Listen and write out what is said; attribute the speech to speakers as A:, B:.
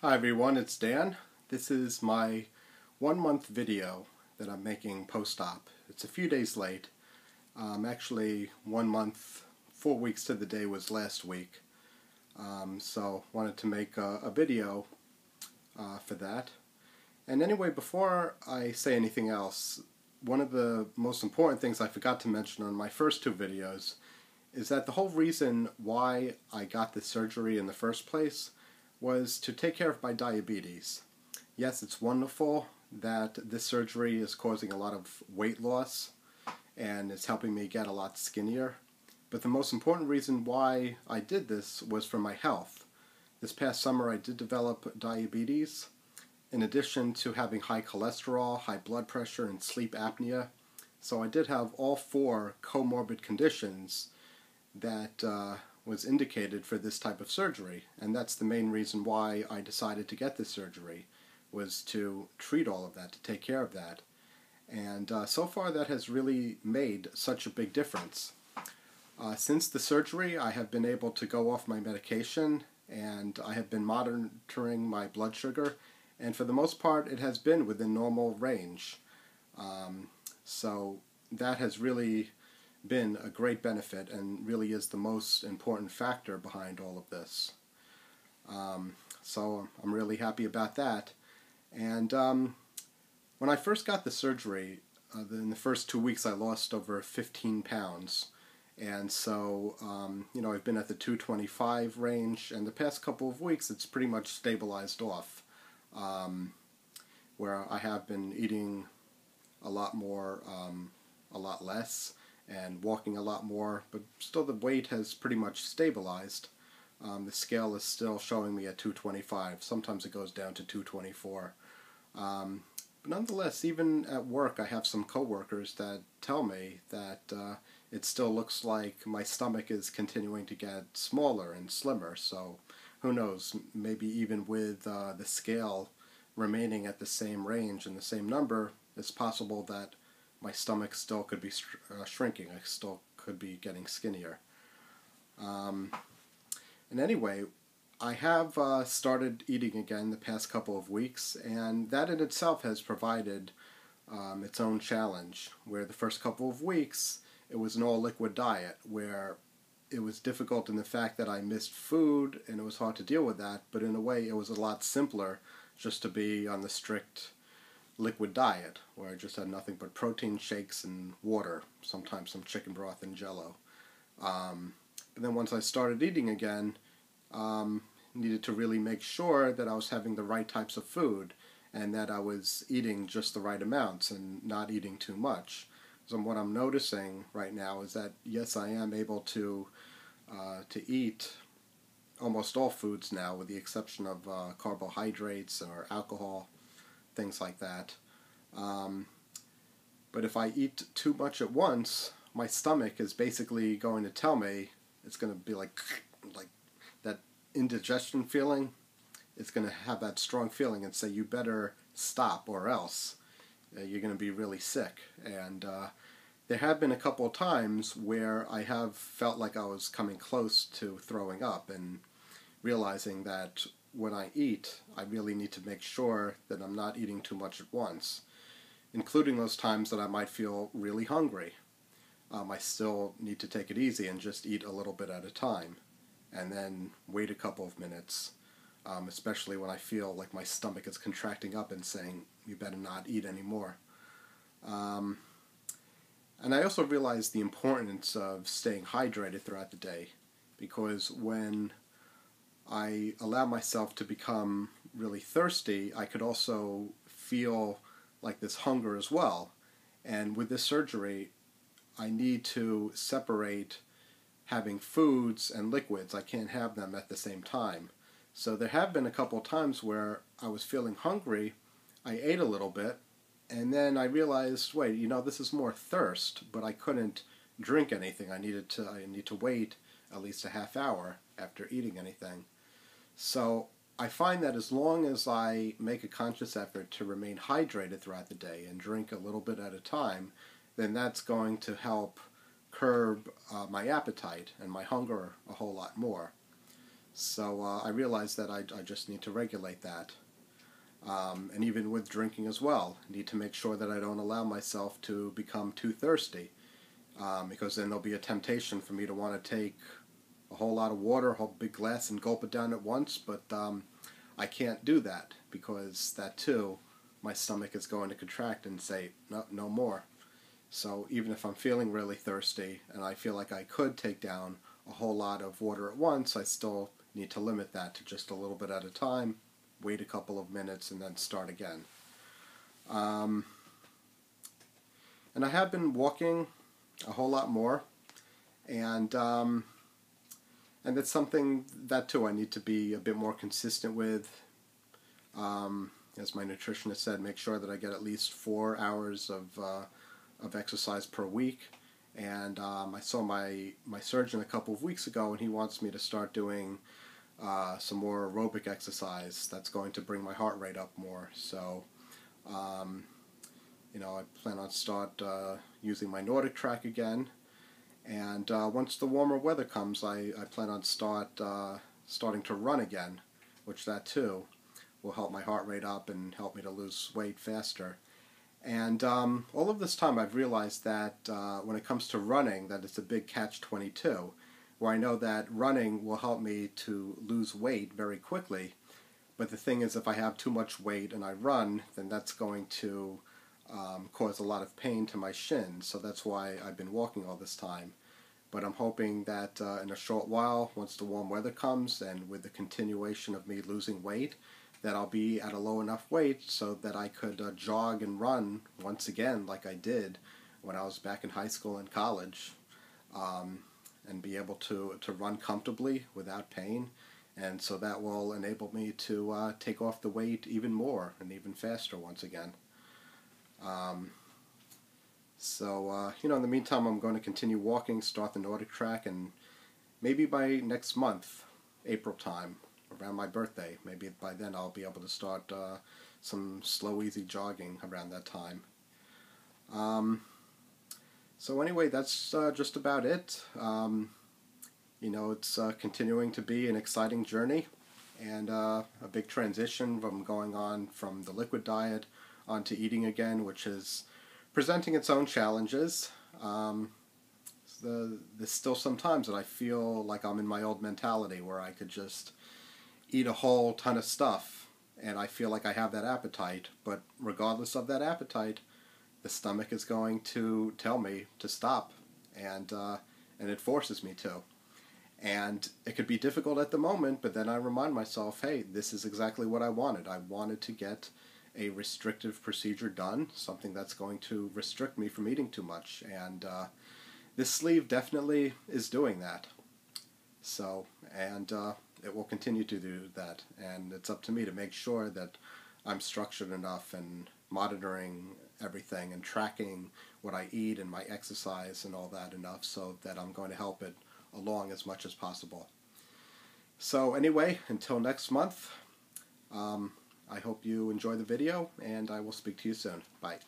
A: Hi everyone, it's Dan. This is my 1 month video that I'm making post-op. It's a few days late. Actually 1 month, 4 weeks to the day was last week. So wanted to make a video for that. And anyway, before I say anything else, one of the most important things I forgot to mention on my first two videos is that the whole reason why I got this surgery in the first place was to take care of my diabetes. Yes, it's wonderful that this surgery is causing a lot of weight loss and it's helping me get a lot skinnier. But the most important reason why I did this was for my health. This past summer I did develop diabetes. In addition to having high cholesterol, high blood pressure, and sleep apnea. So I did have all four comorbid conditions that was indicated for this type of surgery, and that's the main reason why I decided to get this surgery, was to treat all of that, to take care of that. And so far that has really made such a big difference. Since the surgery I have been able to go off my medication, and I have been monitoring my blood sugar, and for the most part it has been within normal range. So that has really been a great benefit and really is the most important factor behind all of this. So I'm really happy about that. And when I first got the surgery, in the first 2 weeks I lost over 15 pounds. And so, I've been at the 225 range, and the past couple of weeks it's pretty much stabilized off, where I have been eating a lot more, a lot less, and walking a lot more, but still the weight has pretty much stabilized. The scale is still showing me at 225. Sometimes it goes down to 224. But nonetheless, even at work, I have some coworkers that tell me that it still looks like my stomach is continuing to get smaller and slimmer. So who knows, maybe even with the scale remaining at the same range and the same number, it's possible that my stomach still could be shrinking. I still could be getting skinnier. And anyway, I have started eating again the past couple of weeks, and that in itself has provided its own challenge, where the first couple of weeks it was an all-liquid diet, where it was difficult in the fact that I missed food, and it was hard to deal with that, but in a way it was a lot simpler just to be on the strict liquid diet, where I just had nothing but protein shakes and water, sometimes some chicken broth and jello. But then once I started eating again, needed to really make sure that I was having the right types of food and that I was eating just the right amounts and not eating too much. So what I'm noticing right now is that yes, I am able to eat almost all foods now, with the exception of carbohydrates or alcohol, things like that. But if I eat too much at once, my stomach is basically going to tell me, it's going to be like that indigestion feeling. It's going to have that strong feeling and say, you better stop or else you're going to be really sick. And there have been a couple of times where I have felt like I was coming close to throwing up, and realizing that when I eat, I really need to make sure that I'm not eating too much at once, including those times that I might feel really hungry. I still need to take it easy and just eat a little bit at a time, and then wait a couple of minutes, especially when I feel like my stomach is contracting up and saying, you better not eat anymore. And I also realized the importance of staying hydrated throughout the day, because when I allow myself to become really thirsty, I could also feel like this hunger as well. And with this surgery, I need to separate having foods and liquids. I can't have them at the same time. So there have been a couple of times where I was feeling hungry, I ate a little bit, and then I realized, wait, this is more thirst, but I couldn't drink anything. I need to wait at least a half hour after eating anything. So I find that as long as I make a conscious effort to remain hydrated throughout the day and drink a little bit at a time, then that's going to help curb my appetite and my hunger a whole lot more. So I realized that I just need to regulate that. And even with drinking as well, I need to make sure that I don't allow myself to become too thirsty, because then there'll be a temptation for me to want to take a whole lot of water, a whole big glass, and gulp it down at once, but I can't do that, because that too, my stomach is going to contract and say, no, no more. So even if I'm feeling really thirsty and I feel like I could take down a whole lot of water at once, I still need to limit that to just a little bit at a time, wait a couple of minutes, and then start again. And I have been walking a whole lot more, and that's something that too I need to be a bit more consistent with. As my nutritionist said, make sure that I get at least 4 hours of exercise per week. And I saw my surgeon a couple of weeks ago, and he wants me to start doing some more aerobic exercise that's going to bring my heart rate up more. So, I plan on start using my NordicTrack again. And once the warmer weather comes, I plan on starting to run again, which that too will help my heart rate up and help me to lose weight faster. And all of this time I've realized that when it comes to running, that it's a big catch-22, where I know that running will help me to lose weight very quickly. But the thing is, if I have too much weight and I run, then that's going to cause a lot of pain to my shins. So that's why I've been walking all this time. But I'm hoping that in a short while, once the warm weather comes, and with the continuation of me losing weight, that I'll be at a low enough weight so that I could jog and run once again like I did when I was back in high school and college, and be able to run comfortably without pain. And so that will enable me to take off the weight even more and even faster once again. In the meantime, I'm going to continue walking, start the NordicTrack, and maybe by next month, April time, around my birthday, maybe by then I'll be able to start some slow, easy jogging around that time. So anyway, that's just about it. It's continuing to be an exciting journey, and a big transition from going on from the liquid diet onto eating again, which is presenting its own challenges. There's still some times that I feel like I'm in my old mentality where I could just eat a whole ton of stuff and I feel like I have that appetite, but regardless of that appetite, the stomach is going to tell me to stop, and it forces me to. And it could be difficult at the moment, but then I remind myself, hey, this is exactly what I wanted. I wanted to get a restrictive procedure done, something that's going to restrict me from eating too much, and this sleeve definitely is doing that. So, and it will continue to do that, and it's up to me to make sure that I'm structured enough and monitoring everything and tracking what I eat and my exercise and all that enough so that I'm going to help it along as much as possible. So anyway, until next month, I hope you enjoy the video, and I will speak to you soon. Bye.